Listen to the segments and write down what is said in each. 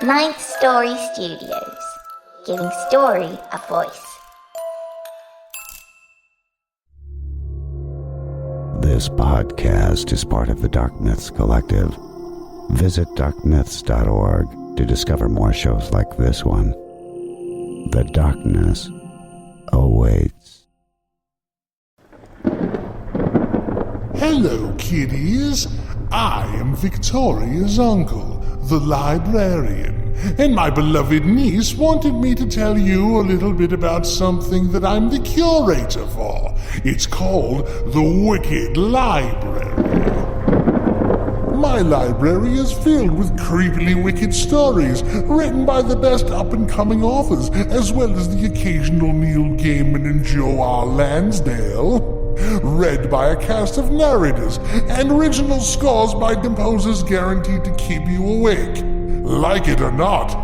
Ninth Story Studios, giving story a voice. This podcast is part of the Dark Myths Collective. Visit darkmyths.org to discover more shows like this one. The darkness awaits. Hello, kiddies. I am Victoria's uncle, the librarian, and my beloved niece wanted me to tell you a little bit about something that I'm the curator for. It's called the Wicked Library. My library is filled with creepily wicked stories written by the best up-and-coming authors, as well as the occasional Neil Gaiman and Joe R. Lansdale. Read by a cast of narrators and original scores by composers guaranteed to keep you awake. Like it or not.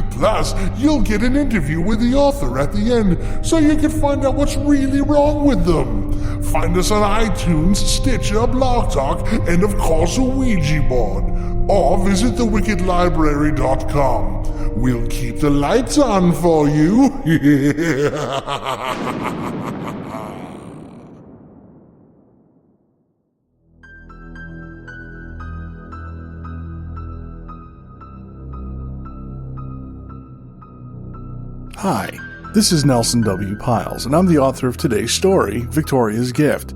Plus, you'll get an interview with the author at the end, so you can find out what's really wrong with them. Find us on iTunes, Stitcher, Blog Talk, and of course a Ouija board. Or visit thewickedlibrary.com. We'll keep the lights on for you. Hi, this is Nelson W. Pyles, and I'm the author of today's story, Victoria's Gift.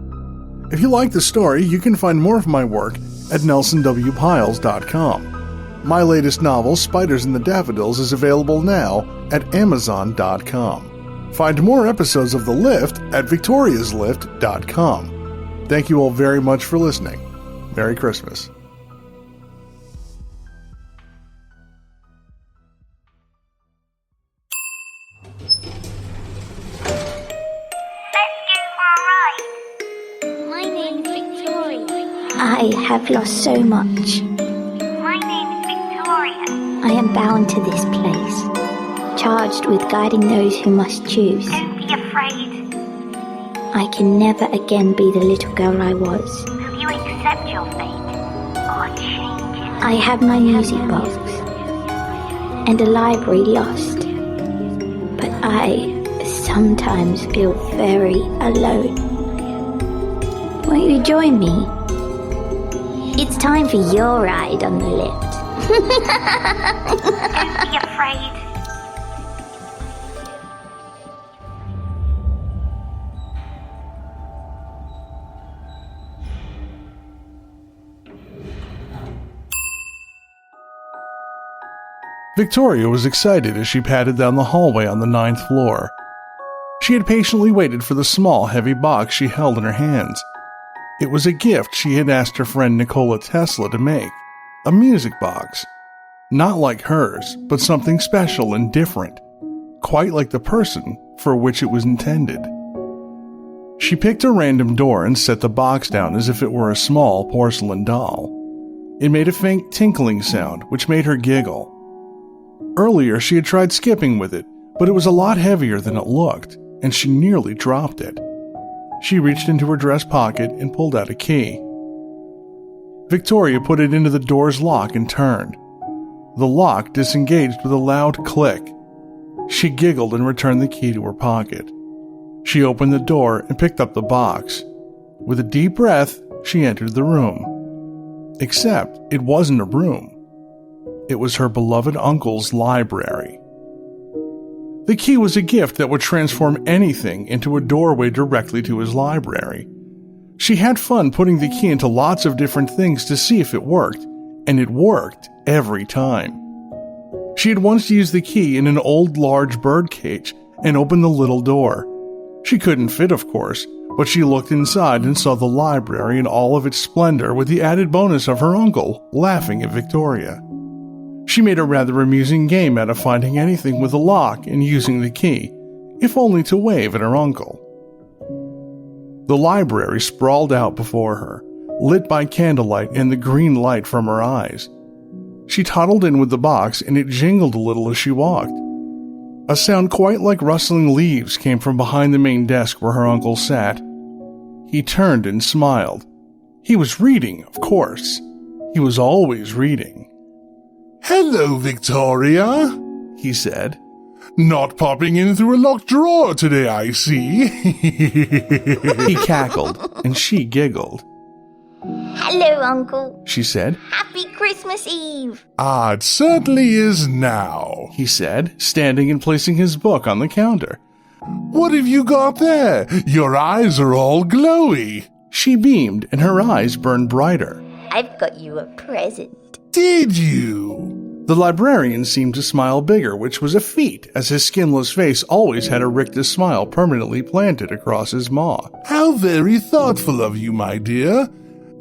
If you like the story, you can find more of my work at nelsonwpyles.com. My latest novel, Spiders and the Daffodils, is available now at amazon.com. Find more episodes of The Lift at victoriaslift.com. Thank you all very much for listening. Merry Christmas. I have lost so much. My name is Victoria. I am bound to this place, charged with guiding those who must choose. Don't be afraid. I can never again be the little girl I was. Will you accept your fate or change it? I have my music box and a library lost, but I sometimes feel very alone. Won't you join me? It's time for your ride on the lift. Don't be afraid. Victoria was excited as she padded down the hallway on the 9th floor. She had patiently waited for the small, heavy box she held in her hands. It was a gift she had asked her friend Nicola Tesla to make, a music box. Not like hers, but something special and different, quite like the person for which it was intended. She picked a random door and set the box down as if it were a small porcelain doll. It made a faint tinkling sound, which made her giggle. Earlier she had tried skipping with it, but it was a lot heavier than it looked, and she nearly dropped it. She reached into her dress pocket and pulled out a key. Victoria put it into the door's lock and turned. The lock disengaged with a loud click. She giggled and returned the key to her pocket. She opened the door and picked up the box. With a deep breath, she entered the room. Except it wasn't a room. It was her beloved uncle's library. The key was a gift that would transform anything into a doorway directly to his library. She had fun putting the key into lots of different things to see if it worked, and it worked every time. She had once used the key in an old large bird cage and opened the little door. She couldn't fit, of course, but she looked inside and saw the library in all of its splendor with the added bonus of her uncle laughing at Victoria. She made a rather amusing game out of finding anything with a lock and using the key, if only to wave at her uncle. The library sprawled out before her, lit by candlelight and the green light from her eyes. She toddled in with the box and it jingled a little as she walked. A sound quite like rustling leaves came from behind the main desk where her uncle sat. He turned and smiled. He was reading, of course. He was always reading. Hello, Victoria, he said. Not popping in through a locked drawer today, I see. He cackled, and she giggled. Hello, Uncle, She said. Happy Christmas Eve. It certainly is now. He said, standing and placing his book on the counter. What have you got there? Your eyes are all glowy. She beamed, and her eyes burned brighter. I've got you a present. Did you? The librarian seemed to smile bigger, which was a feat, as his skinless face always had a rictus smile permanently planted across his maw. How very thoughtful of you, my dear,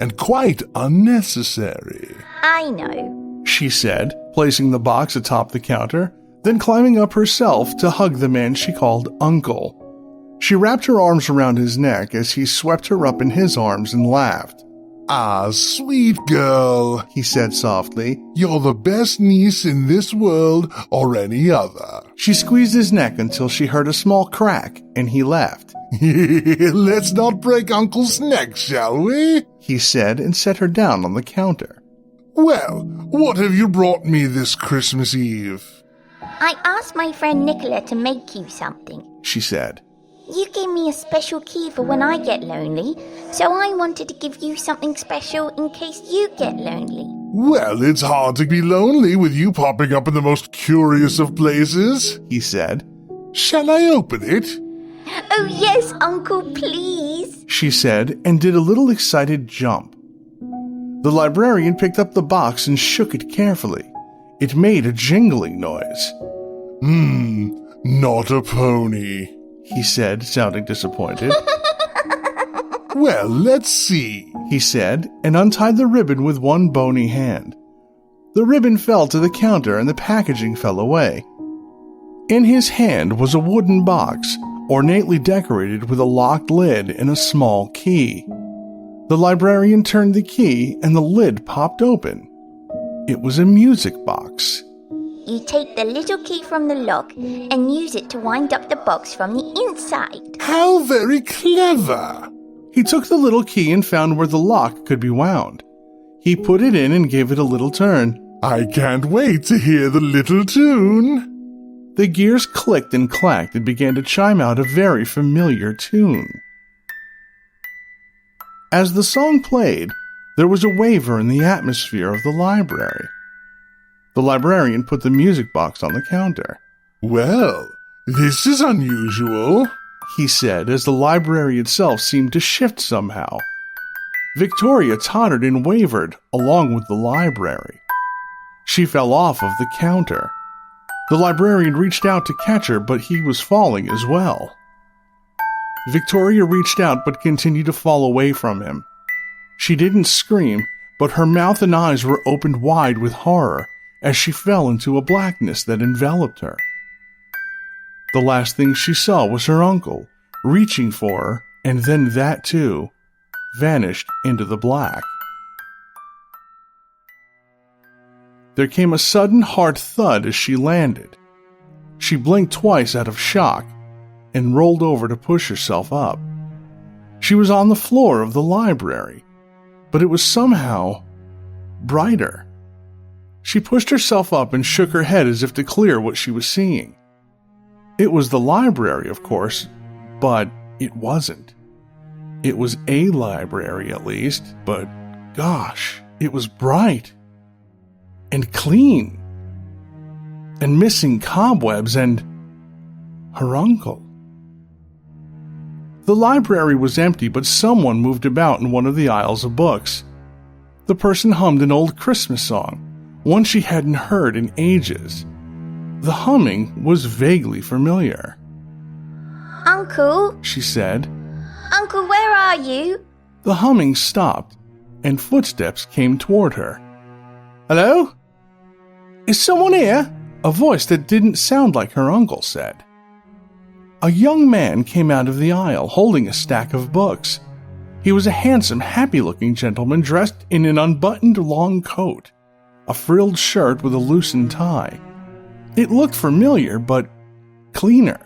and quite unnecessary. I know. She said, placing the box atop the counter, then climbing up herself to hug the man she called Uncle. She wrapped her arms around his neck as he swept her up in his arms and laughed. Sweet girl, He said softly. you're the best niece in this world or any other. She squeezed his neck until she heard a small crack, and he laughed. Let's not break Uncle's neck, shall we? He said, and set her down on the counter. Well, what have you brought me this Christmas Eve? I asked my friend Nicola to make you something. She said. You gave me a special key for when I get lonely, so I wanted to give you something special in case you get lonely. Well, it's hard to be lonely with you popping up in the most curious of places, He said. Shall I open it? Oh yes, Uncle, please. She said, and did a little excited jump. The librarian picked up the box and shook it carefully. It made a jingling noise. Not a pony. He said, sounding disappointed. Well, let's see. He said, and untied the ribbon with one bony hand. The ribbon fell to the counter and the packaging fell away. In his hand was a wooden box, ornately decorated with a locked lid and a small key. The librarian turned the key and the lid popped open. It was a music box. You take the little key from the lock and use it to wind up the box from the inside. How very clever. He took the little key and found where the lock could be wound. He put it in and gave it a little turn. I can't wait to hear the little tune. The gears clicked and clacked and began to chime out a very familiar tune. As the song played, there was a waver in the atmosphere of the library. The librarian put the music box on the counter. Well, this is unusual, He said as the library itself seemed to shift somehow. Victoria tottered and wavered along with the library. She fell off of the counter. The librarian reached out to catch her, but he was falling as well. Victoria reached out but continued to fall away from him. She didn't scream, but her mouth and eyes were opened wide with horror as she fell into a blackness that enveloped her. The last thing she saw was her uncle, reaching for her, and then that too vanished into the black. There came a sudden hard thud as she landed. She blinked twice out of shock and rolled over to push herself up. She was on the floor of the library, but it was somehow brighter. She pushed herself up and shook her head as if to clear what she was seeing. It was the library, of course, but it wasn't. It was a library, at least, but gosh, it was bright and clean and missing cobwebs and her uncle. The library was empty, but someone moved about in one of the aisles of books. The person hummed an old Christmas song, one she hadn't heard in ages. The humming was vaguely familiar. Uncle, She said. Uncle, where are you? The humming stopped, and footsteps came toward her. Hello? Is someone here? A voice that didn't sound like her uncle said. A young man came out of the aisle holding a stack of books. He was a handsome, happy-looking gentleman dressed in an unbuttoned long coat, a frilled shirt with a loosened tie. It looked familiar, but cleaner.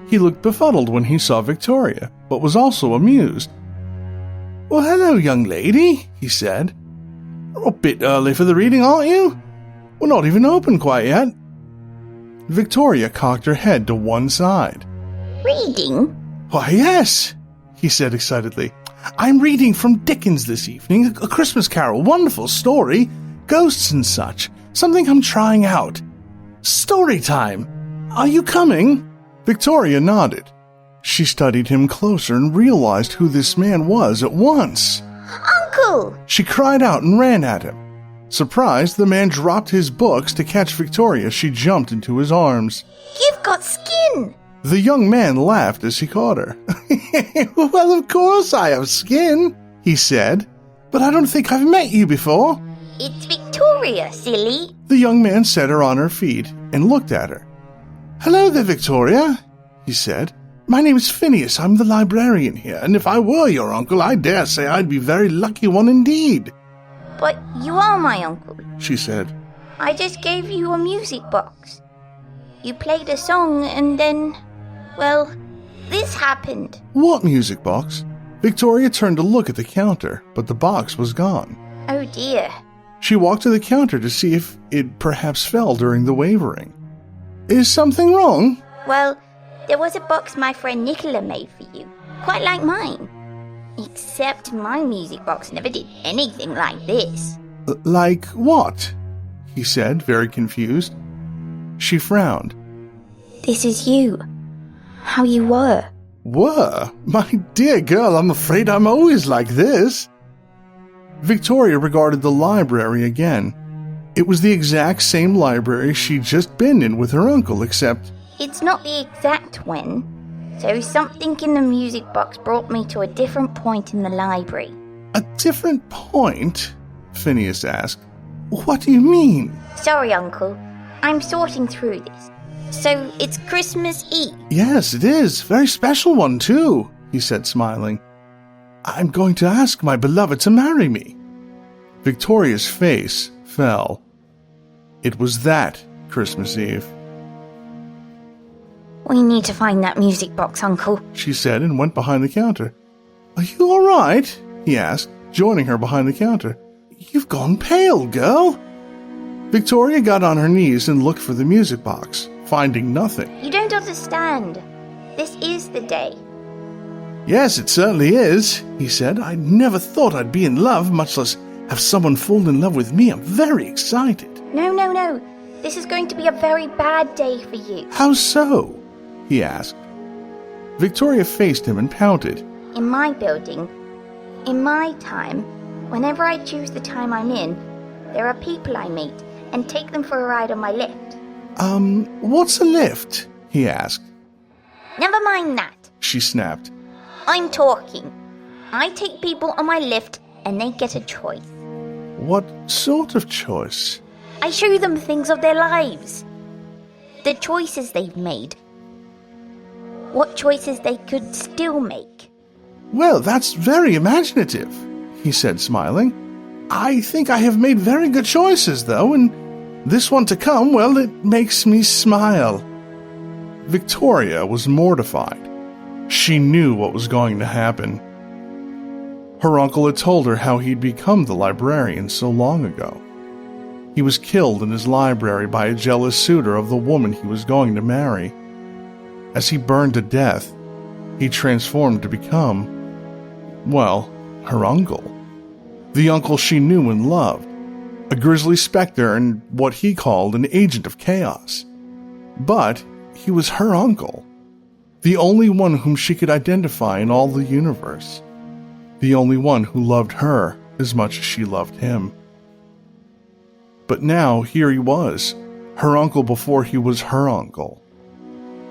He looked befuddled when he saw Victoria, but was also amused. Well, hello, young lady, he said. You're a bit early for the reading, aren't you? We're not even open quite yet. Victoria cocked her head to one side. Reading? Why, yes, he said excitedly. I'm reading from Dickens this evening, A Christmas Carol, wonderful story, ghosts and such, something I'm trying out. Story time. Are you coming? Victoria nodded. She studied him closer and realized who this man was at once. Uncle! She cried out and ran at him. Surprised, the man dropped his books to catch Victoria. She jumped into his arms. You've got skin! The young man laughed as he caught her. Well, of course I have skin, he said, but I don't think I've met you before. It's Victoria, silly. The young man set her on her feet and looked at her. Hello there, Victoria, he said. My name's Phineas. I'm the librarian here, and if I were your uncle, I dare say I'd be a very lucky one indeed. But you are my uncle, she said. I just gave you a music box. You played a song and then, well, this happened. What music box? Victoria turned to look at the counter, but the box was gone. Oh dear. She walked to the counter to see if it perhaps fell during the wavering. Is something wrong? Well, there was a box my friend Nicola made for you, quite like mine. Except my music box never did anything like this. Like what? He said, very confused. She frowned. This is you. How you were. Were? My dear girl, I'm afraid I'm always like this. Victoria regarded the library again. It was the exact same library she'd just been in with her uncle, except... It's not the exact one, so something in the music box brought me to a different point in the library. A different point? Phineas asked. What do you mean? Sorry, Uncle. I'm sorting through this. So, it's Christmas Eve? Yes, it is. Very special one, too, he said, smiling. I'm going to ask my beloved to marry me. Victoria's face fell. It was that Christmas Eve. We need to find that music box, Uncle, she said, and went behind the counter. Are you all right? He asked, joining her behind the counter. You've gone pale, girl. Victoria got on her knees and looked for the music box, finding nothing. You don't understand. This is the day. Yes, it certainly is, he said. I never thought I'd be in love, much less have someone fall in love with me. I'm very excited. No. This is going to be a very bad day for you. How so? He asked. Victoria faced him and pouted. In my building, in my time, whenever I choose the time I'm in, there are people I meet and take them for a ride on my lift. What's a lift? He asked. Never mind that, she snapped. I'm talking. I take people on my lift and they get a choice. What sort of choice? I show them things of their lives. The choices they've made. What choices they could still make. Well, that's very imaginative, he said, smiling. I think I have made very good choices, though, and this one to come, well, it makes me smile. Victoria was mortified. She knew what was going to happen. Her uncle had told her how he'd become the librarian so long ago. He was killed in his library by a jealous suitor of the woman he was going to marry. As he burned to death, he transformed to become, well, her uncle. The uncle she knew and loved, a grisly specter and what he called an agent of chaos. But he was her uncle, the only one whom she could identify in all the universe, the only one who loved her as much as she loved him. But now here he was, her uncle before he was her uncle.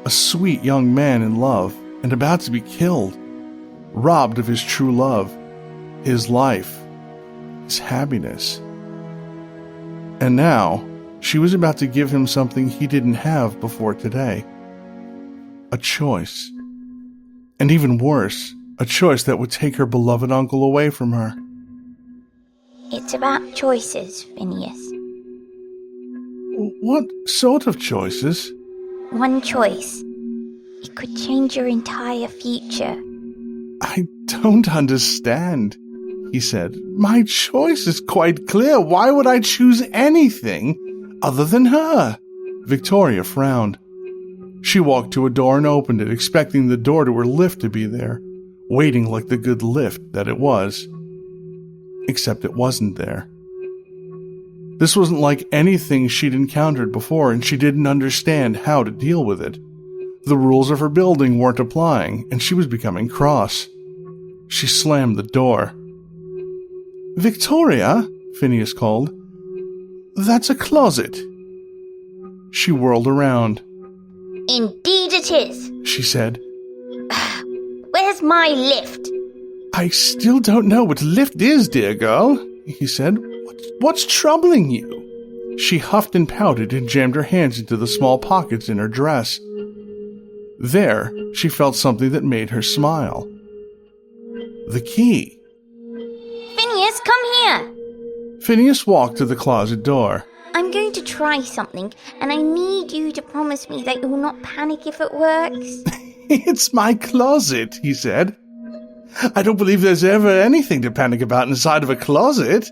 A sweet young man in love and about to be killed, robbed of his true love, his life, his happiness. And now, she was about to give him something he didn't have before today. A choice. And even worse, a choice that would take her beloved uncle away from her. It's about choices, Phineas. What sort of choices? One choice. It could change your entire future. I don't understand, he said. My choice is quite clear. Why would I choose anything other than her. Victoria frowned. She walked to a door and opened it, expecting the door to her lift to be there, waiting like the good lift that it was. Except it wasn't there. This wasn't like anything she'd encountered before, and she didn't understand how to deal with it. The rules of her building weren't applying, and she was becoming cross. She slammed the door. "Victoria," Phineas called. "That's a closet." She whirled around. Indeed it is, She said. Where's my lift? "I still don't know what lift is, dear girl," he said. What's troubling you?" She huffed and pouted and jammed her hands into the small pockets in her dress. There, she felt something that made her smile. The key. Phineas, come here. Phineas walked to the closet door. I'm going to try something, and I need you to promise me that you will not panic if it works. "It's my closet," he said. "I don't believe there's ever anything to panic about inside of a closet."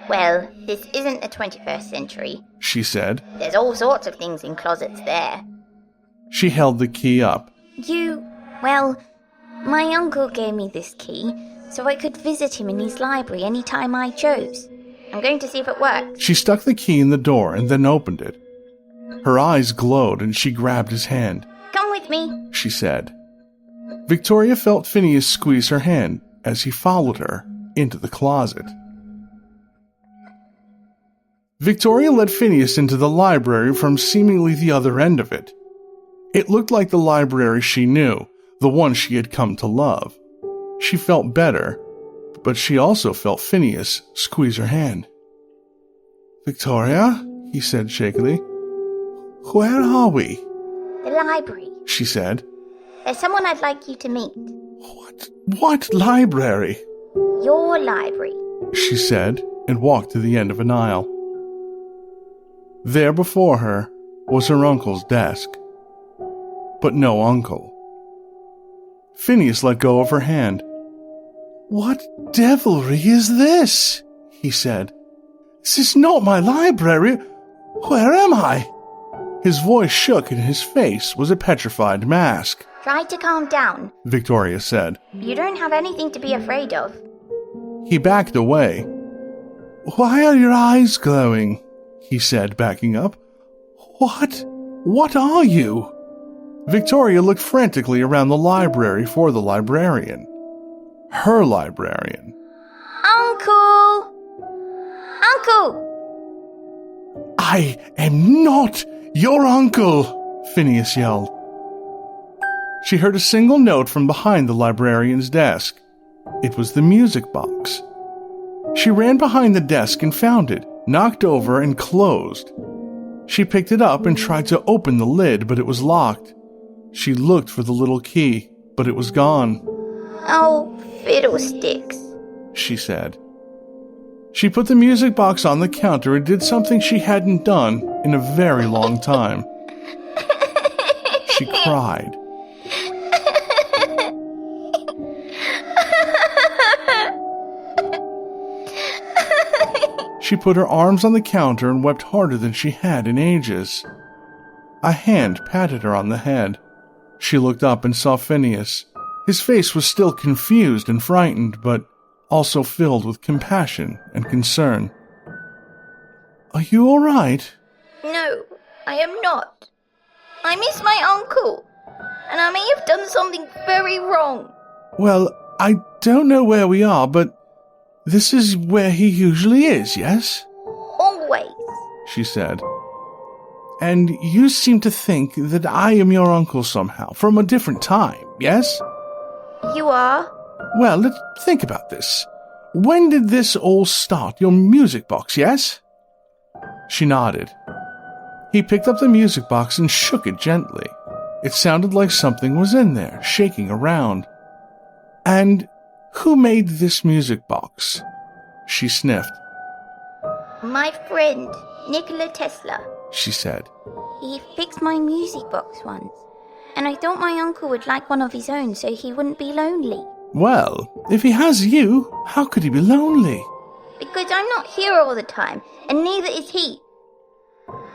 Well, this isn't the 21st century, she said. There's all sorts of things in closets there. She held the key up. My uncle gave me this key, so I could visit him in his library any time I chose. I'm going to see if it works. She stuck the key in the door and then opened it. Her eyes glowed and she grabbed his hand. Come with me, she said. Victoria felt Phineas squeeze her hand as he followed her into the closet. Victoria led Phineas into the library from seemingly the other end of it. It looked like the library she knew, the one she had come to love. She felt better, but she also felt Phineas squeeze her hand. "Victoria," he said shakily, "where are we?" The library, she said. There's someone I'd like you to meet. What library? Your library, she said, and walked to the end of an aisle. There before her was her uncle's desk. But no uncle. Phineas let go of her hand. "What devilry is this?" he said. "This is not my library. Where am I?" His voice shook and his face was a petrified mask. Try to calm down, Victoria said. You don't have anything to be afraid of. He backed away. "Why are your eyes glowing?" he said, backing up. What are you?" Victoria looked frantically around the library for the librarian. Her librarian. Uncle! "I am not your uncle!" Phineas yelled. She heard a single note from behind the librarian's desk. It was the music box. She ran behind the desk and found it, knocked over and closed. She picked it up and tried to open the lid, but it was locked. She looked for the little key, but it was gone. "Oh, fiddlesticks," she said. She put the music box on the counter and did something she hadn't done in a very long time. She cried. She put her arms on the counter and wept harder than she had in ages. A hand patted her on the head. She looked up and saw Phineas. His face was still confused and frightened, but also filled with compassion and concern. "Are you all right?" "No, I am not. I miss my uncle, and I may have done something very wrong." "Well, I don't know where we are, but this is where he usually is, yes?" "Always," she said. "And you seem to think that I am your uncle somehow, from a different time, yes?" "You are?" "Well, let's think about this. When did this all start? Your music box, yes?" She nodded. He picked up the music box and shook it gently. It sounded like something was in there, shaking around. "And who made this music box?" She sniffed. "My friend, Nicola Tesla," she said. "He fixed my music box once, and I thought my uncle would like one of his own so he wouldn't be lonely." "Well, if he has you, how could he be lonely?" "Because I'm not here all the time, and neither is he.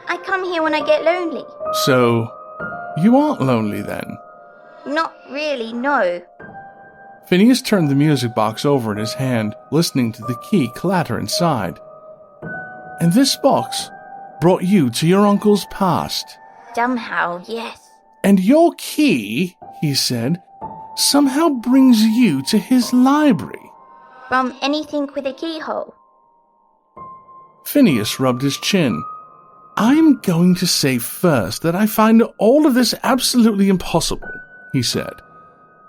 I come here when I get lonely. So, you aren't lonely then? Not really, no. Phineas turned the music box over in his hand, listening to the key clatter inside. And this box brought you to your uncle's past. Somehow, yes. And your key, he said, somehow brings you to his library. From anything with a keyhole. Phineas rubbed his chin. I'm going to say first that I find all of this absolutely impossible, he said.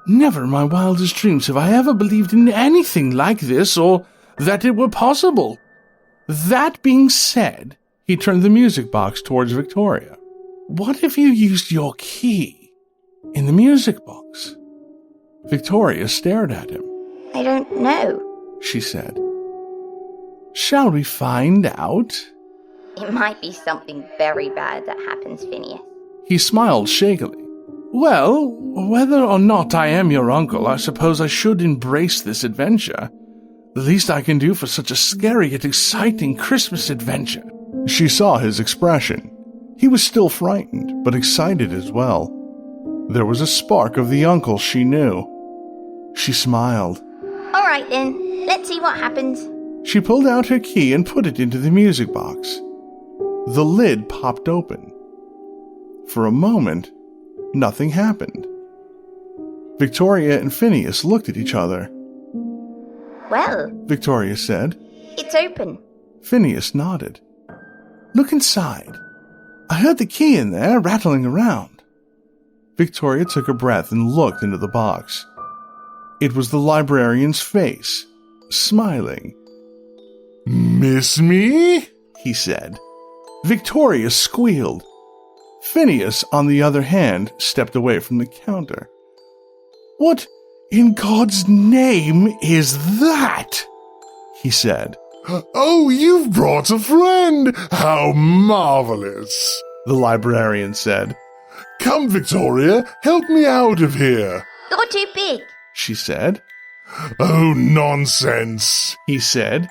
Never in my wildest dreams have I ever believed in anything like this or that it were possible. That being said, he turned the music box towards Victoria. What if you used your key in the music box? Victoria stared at him. I don't know, she said. Shall we find out? It might be something very bad that happens, Phineas. He smiled shakily. Well, whether or not I am your uncle, I suppose I should embrace this adventure. The least I can do for such a scary yet exciting Christmas adventure. She saw his expression. He was still frightened, but excited as well. There was a spark of the uncle she knew. She smiled. All right then, let's see what happens. She pulled out her key and put it into the music box. The lid popped open. For a moment, nothing happened. Victoria and Phineas looked at each other. Well, Victoria said. It's open. Phineas nodded. Look inside. I heard the key in there rattling around. Victoria took a breath and looked into the box. It was the librarian's face, smiling. Miss me? He said. Victoria squealed. Phineas, on the other hand, stepped away from the counter. What in God's name is that? He said. Oh, you've brought a friend! How marvelous! The librarian said. Come, Victoria, help me out of here. You're too big, she said. Oh, nonsense, he said.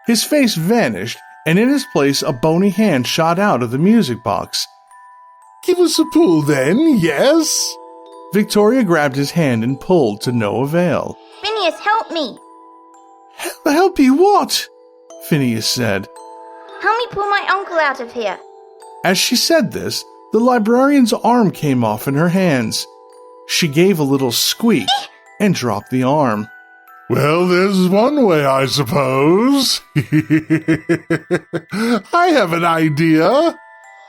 His face vanished, and in his place a bony hand shot out of the music box. Give us a pull then, yes? Victoria grabbed his hand and pulled to no avail. Phineas, help me. Help you what? Phineas said. Help me pull my uncle out of here. As she said this, the librarian's arm came off in her hands. She gave a little squeak and dropped the arm. Well, there's one way, I suppose. I have an idea.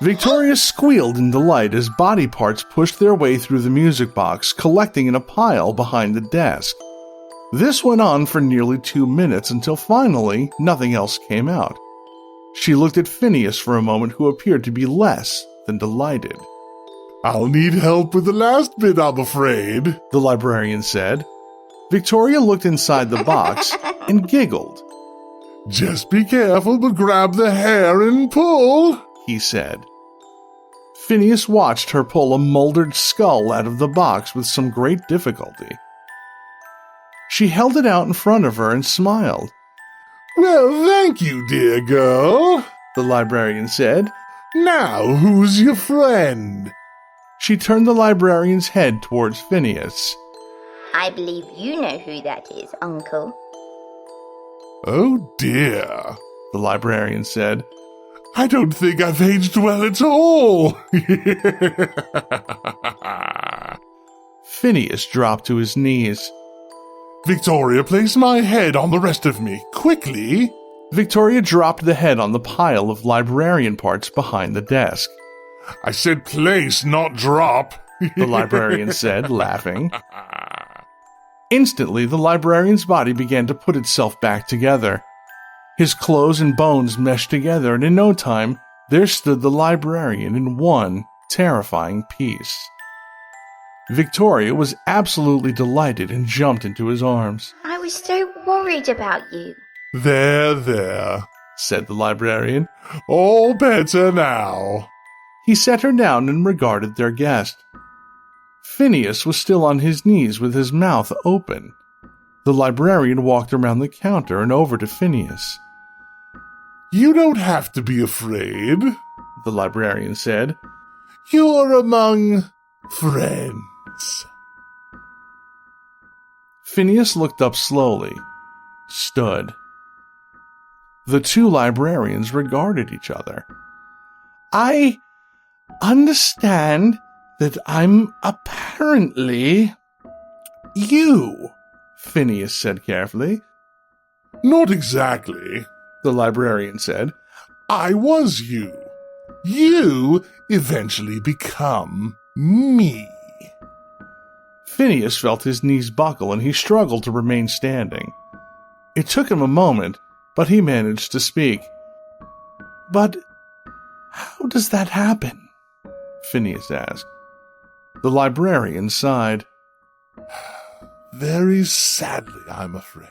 Victoria squealed in delight as body parts pushed their way through the music box, collecting in a pile behind the desk. This went on for nearly 2 minutes until finally nothing else came out. She looked at Phineas for a moment, who appeared to be less than delighted. I'll need help with the last bit, I'm afraid, the librarian said. Victoria looked inside the box and giggled. Just be careful, but grab the hair and pull, he said. Phineas watched her pull a moldered skull out of the box with some great difficulty. She held it out in front of her and smiled. Well, thank you, dear girl, the librarian said. Now, who's your friend? She turned the librarian's head towards Phineas. I believe you know who that is, Uncle. Oh dear, the librarian said. I don't think I've aged well at all. Phineas dropped to his knees. Victoria, place my head on the rest of me, quickly. Victoria dropped the head on the pile of librarian parts behind the desk. I said place, not drop, the librarian said, laughing. Instantly, the librarian's body began to put itself back together. His clothes and bones meshed together, and in no time, there stood the librarian in one terrifying piece. Victoria was absolutely delighted and jumped into his arms. I was so worried about you. There, said the librarian. All better now. He set her down and regarded their guest. Phineas was still on his knees with his mouth open. The librarian walked around the counter and over to Phineas. You don't have to be afraid, the librarian said. You're among friends. Phineas looked up slowly, stood. The two librarians regarded each other. I understand that I'm apparently you, Phineas said carefully. Not exactly, the librarian said. I was you. You eventually become me. Phineas felt his knees buckle and he struggled to remain standing. It took him a moment, but he managed to speak. But how does that happen? Phineas asked. The librarian sighed. Very sadly, I'm afraid.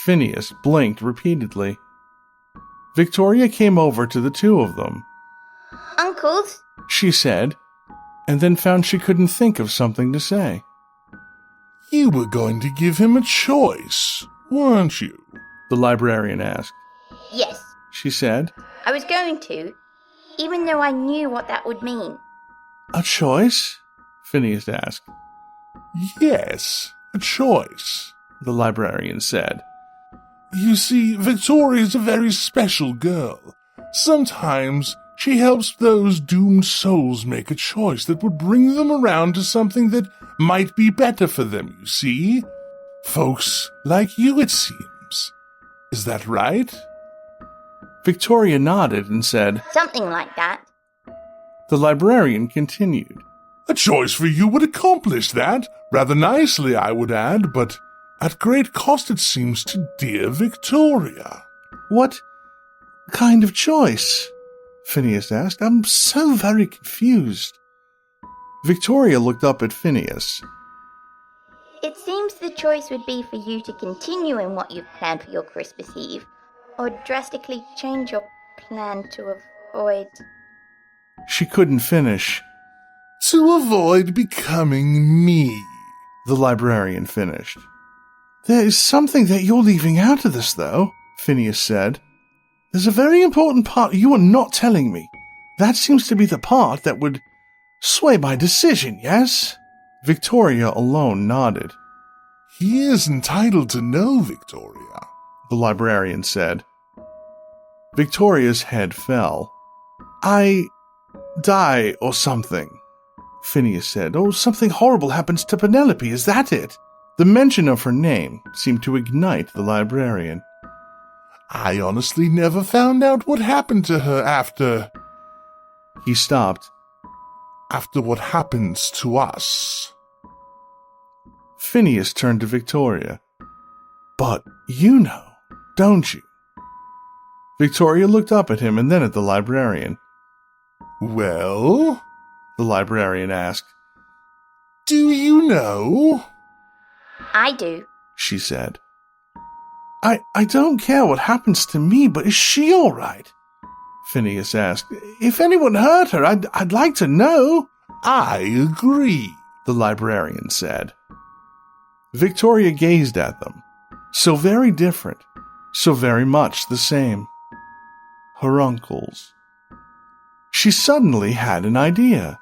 Phineas blinked repeatedly. Victoria came over to the two of them. Uncles? She said, and then found she couldn't think of something to say. You were going to give him a choice, weren't you? The librarian asked. Yes, She said. I was going to, even though I knew what that would mean. A choice? Phineas asked. Yes, a choice, The librarian said. You see, Victoria's a very special girl. Sometimes she helps those doomed souls make a choice that would bring them around to something that might be better for them, you see? Folks like you, it seems. Is that right? Victoria nodded and said, Something like that. The librarian continued. A choice for you would accomplish that, rather nicely, I would add, but at great cost, it seems, to dear Victoria. What kind of choice? Phineas asked. I'm so very confused. Victoria looked up at Phineas. It seems the choice would be for you to continue in what you've planned for your Christmas Eve, or drastically change your plan to avoid... She couldn't finish. To avoid becoming me, The librarian finished. There is something that you're leaving out of this, though, Phineas said. There's a very important part you are not telling me. That seems to be the part that would sway my decision, yes? Victoria alone nodded. He is entitled to know, Victoria, The librarian said. Victoria's head fell. I die or something, Phineas said. Oh, something horrible happens to Penelope, is that it? The mention of her name seemed to ignite the librarian. I honestly never found out what happened to her after... He stopped. After what happens to us. Phineas turned to Victoria. But you know, don't you? Victoria looked up at him and then at the librarian. Well? The librarian asked. Do you know? I do, She said. I don't care what happens to me, but is she all right? Phineas asked. If anyone hurt her, I'd like to know. I agree, The librarian said. Victoria gazed at them. So very different, so very much the same. Her uncles. She suddenly had an idea.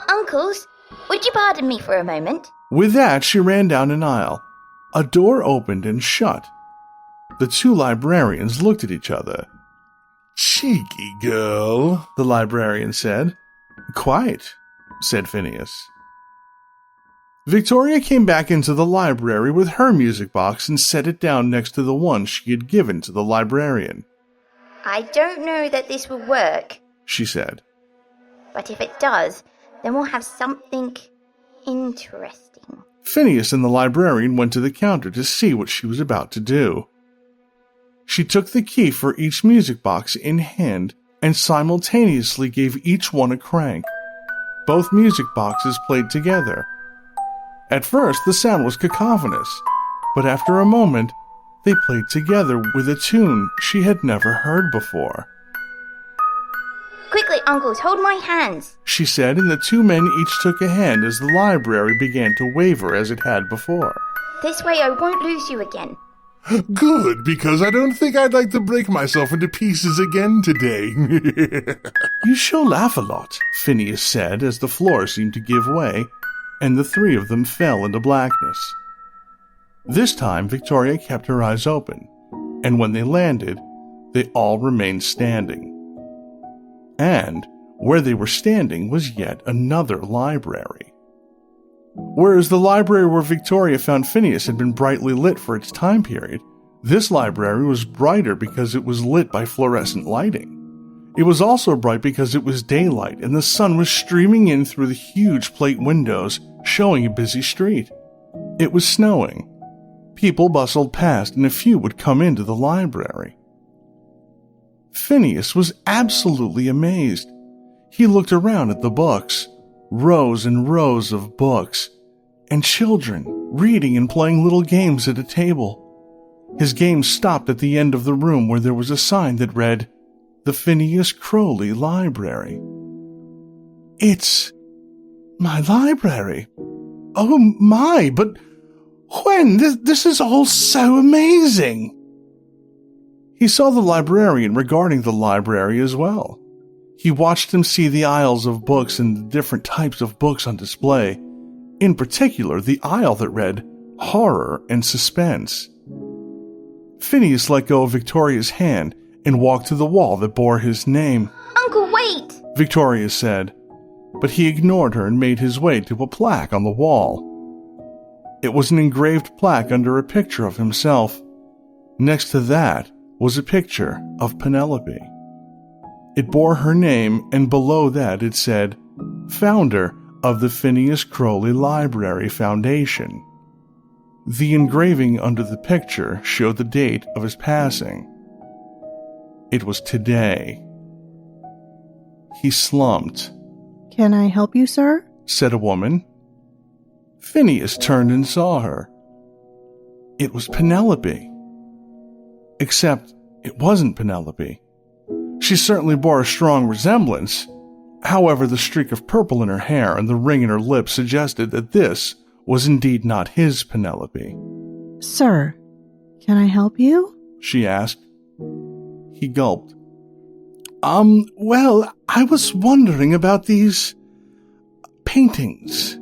Uncles, would you pardon me for a moment? With that, she ran down an aisle. A door opened and shut. The two librarians looked at each other. Cheeky girl, The librarian said. Quite, said Phineas. Victoria came back into the library with her music box and set it down next to the one she had given to the librarian. I don't know that this will work, She said. but if it does, then we'll have something interesting. Phineas and the librarian went to the counter to see what she was about to do. She took the key for each music box in hand and simultaneously gave each one a crank. Both music boxes played together. At first, the sound was cacophonous, but after a moment, they played together with a tune she had never heard before. Quickly, uncles, hold my hands. She said, and the two men each took a hand as the library began to waver as it had before. This way I won't lose you again. Good, because I don't think I'd like to break myself into pieces again today. You sure laugh a lot, Phineas said as the floor seemed to give way, and the three of them fell into blackness. This time, Victoria kept her eyes open, and when they landed, they all remained standing. And where they were standing was yet another library. Whereas the library where Victoria found Phineas had been brightly lit for its time period, this library was brighter because it was lit by fluorescent lighting. It was also bright because it was daylight and the sun was streaming in through the huge plate windows, showing a busy street. It was snowing. People bustled past and a few would come into the library. Phineas was absolutely amazed. He looked around at the books, rows and rows of books, and children reading and playing little games at a table. His game stopped at the end of the room where there was a sign that read, "The Phineas Croughly Library." It's my library. Oh my, but when? This is all so amazing. He saw the librarian regarding the library as well. He watched him see the aisles of books and the different types of books on display, in particular the aisle that read Horror and Suspense. Phineas let go of Victoria's hand and walked to the wall that bore his name. Uncle, wait! Victoria said, but he ignored her and made his way to a plaque on the wall. It was an engraved plaque under a picture of himself. Next to that was a picture of Penelope. It bore her name, and below that it said, "Founder of the Phineas Croughly Library Foundation." The engraving under the picture showed the date of his passing. It was today. He slumped. "Can I help you, sir?" said a woman. Phineas turned and saw her. It was Penelope. Except it wasn't Penelope. She certainly bore a strong resemblance. However, the streak of purple in her hair and the ring in her lips suggested that this was indeed not his Penelope. "Sir, can I help you?" she asked. He gulped. Well, I was wondering about these paintings.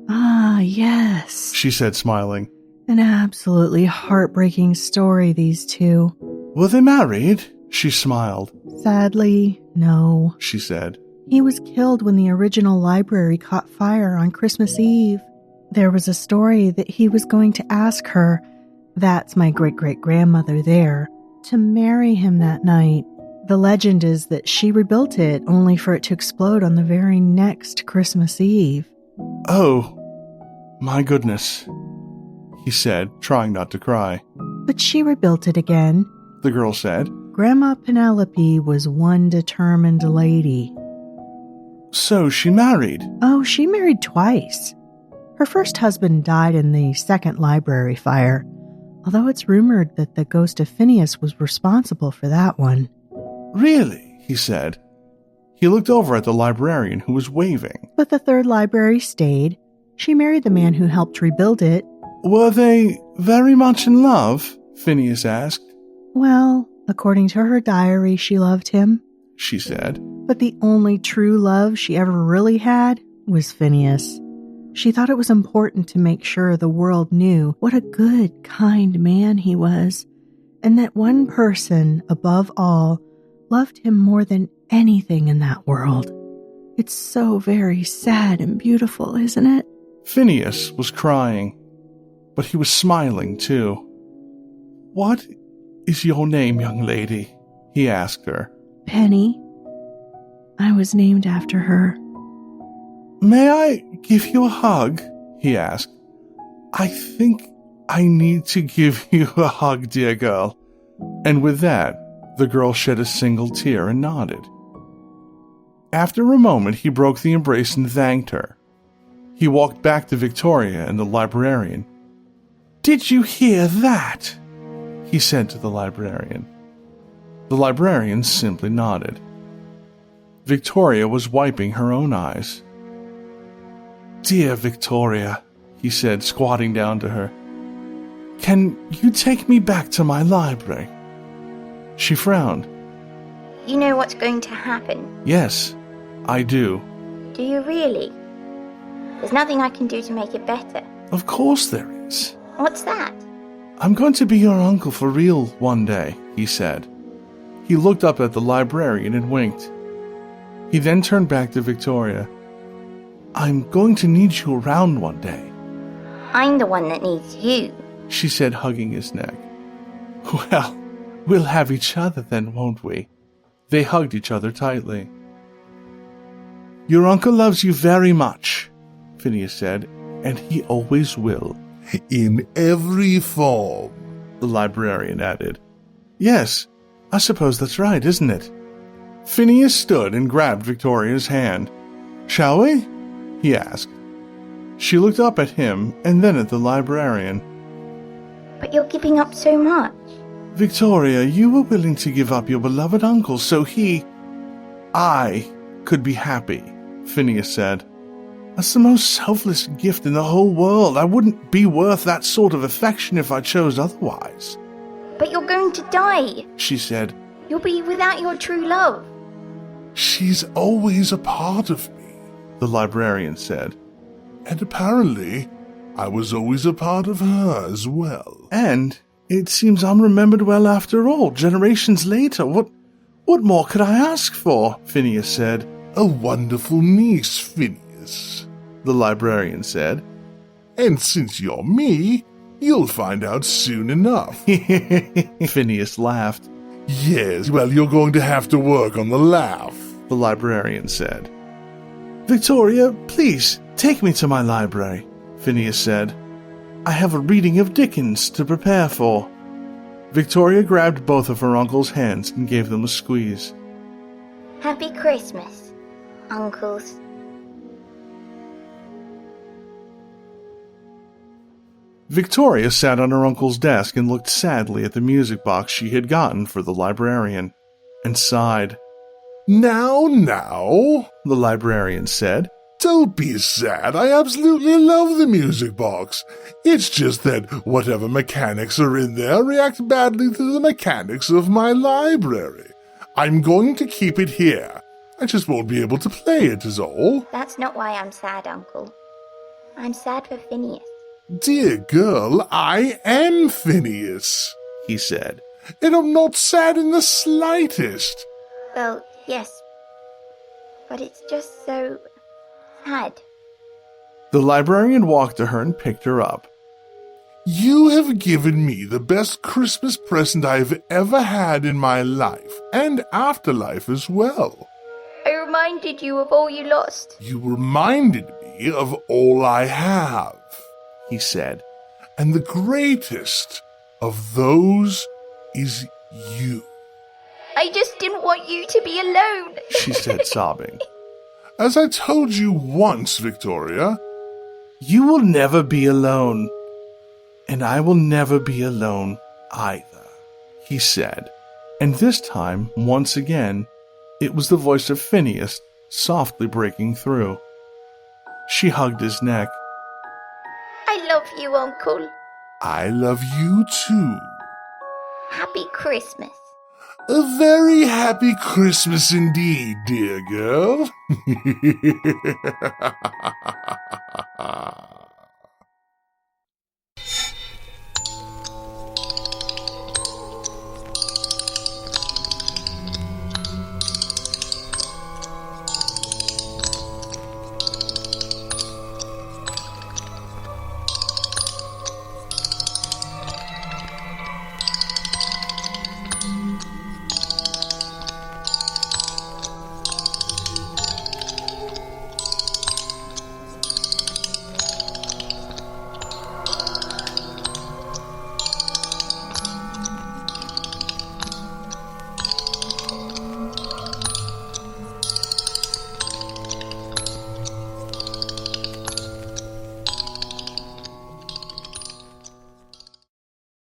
"Ah, yes," she said, smiling. "An absolutely heartbreaking story, these two." Were they married? She smiled. "Sadly, no," she said. "He was killed when the original library caught fire on Christmas Eve. There was a story that he was going to ask her, that's my great-great-grandmother there, to marry him that night. The legend is that she rebuilt it only for it to explode on the very next Christmas Eve." Oh, my goodness, he said, trying not to cry. "But she rebuilt it again," the girl said. "Grandma Penelope was one determined lady." So she married? "Oh, she married twice. Her first husband died in the second library fire, although it's rumored that the ghost of Phineas was responsible for that one." Really? He said. He looked over at the librarian who was waving. "But the third library stayed. She married the man who helped rebuild it." Were they very much in love? Phineas asked. "Well, according to her diary, she loved him," she said. "but the only true love she ever really had was Phineas. She thought it was important to make sure the world knew what a good, kind man he was, and that one person, above all, loved him more than anything in that world. It's so very sad and beautiful, isn't it?" Phineas was crying, but he was smiling too. "What is your name, young lady?" he asked her. "Penny. I was named after her." "May I give you a hug?" he asked. "I think I need to give you a hug, dear girl." And with that, the girl shed a single tear and nodded. After a moment, he broke the embrace and thanked her. He walked back to Victoria and the librarian. "Did you hear that?" he said to the librarian. The librarian simply nodded. Victoria was wiping her own eyes. "Dear Victoria," he said, squatting down to her, Can you take me back to my library? She frowned. You know what's going to happen? Yes, I do. Do you really? There's nothing I can do to make it better. Of course there is. What's that? I'm going to be your uncle for real one day, he said. He looked up at the librarian and winked. He then turned back to Victoria. I'm going to need you around one day. I'm the one that needs you, she said, hugging his neck. Well, we'll have each other then, won't we? They hugged each other tightly. Your uncle loves you very much, Phineas said, and he always will. In every form, the librarian added. Yes, I suppose that's right, isn't it? Phineas stood and grabbed Victoria's hand. Shall we? He asked. She looked up at him and then at the librarian. But you're giving up so much. Victoria, you were willing to give up your beloved uncle so I could be happy, Phineas said. That's the most selfless gift in the whole world. I wouldn't be worth that sort of affection if I chose otherwise. But you're going to die, she said. You'll be without your true love. She's always a part of me, the librarian said. And apparently, I was always a part of her as well. And it seems I'm remembered well after all, generations later. What more could I ask for? Phineas said. A wonderful niece, Phineas, the librarian said. And since you're me, you'll find out soon enough. Phineas laughed. Yes, well, you're going to have to work on the laugh, the librarian said. Victoria, please, take me to my library, Phineas said. I have a reading of Dickens to prepare for. Victoria grabbed both of her uncle's hands and gave them a squeeze. Happy Christmas, uncles. Victoria sat on her uncle's desk and looked sadly at the music box she had gotten for the librarian, and sighed. Now, the librarian said. Don't be sad. I absolutely love the music box. It's just that whatever mechanics are in there react badly to the mechanics of my library. I'm going to keep it here. I just won't be able to play it is all. That's not why I'm sad, Uncle. I'm sad for Phineas. Dear girl, I am Phineas, he said. And I'm not sad in the slightest. Well, yes, but it's just so sad. The librarian walked to her and picked her up. You have given me the best Christmas present I've ever had in my life, and afterlife as well. I reminded you of all you lost. You reminded me of all I have, he said. And the greatest of those is you. I just didn't want you to be alone, she said, sobbing. As I told you once, Victoria, you will never be alone, and I will never be alone either, he said. And this time, once again, it was the voice of Phineas softly breaking through. She hugged his neck. I love you, Uncle. I love you too. Happy Christmas. A very happy Christmas indeed, dear girl.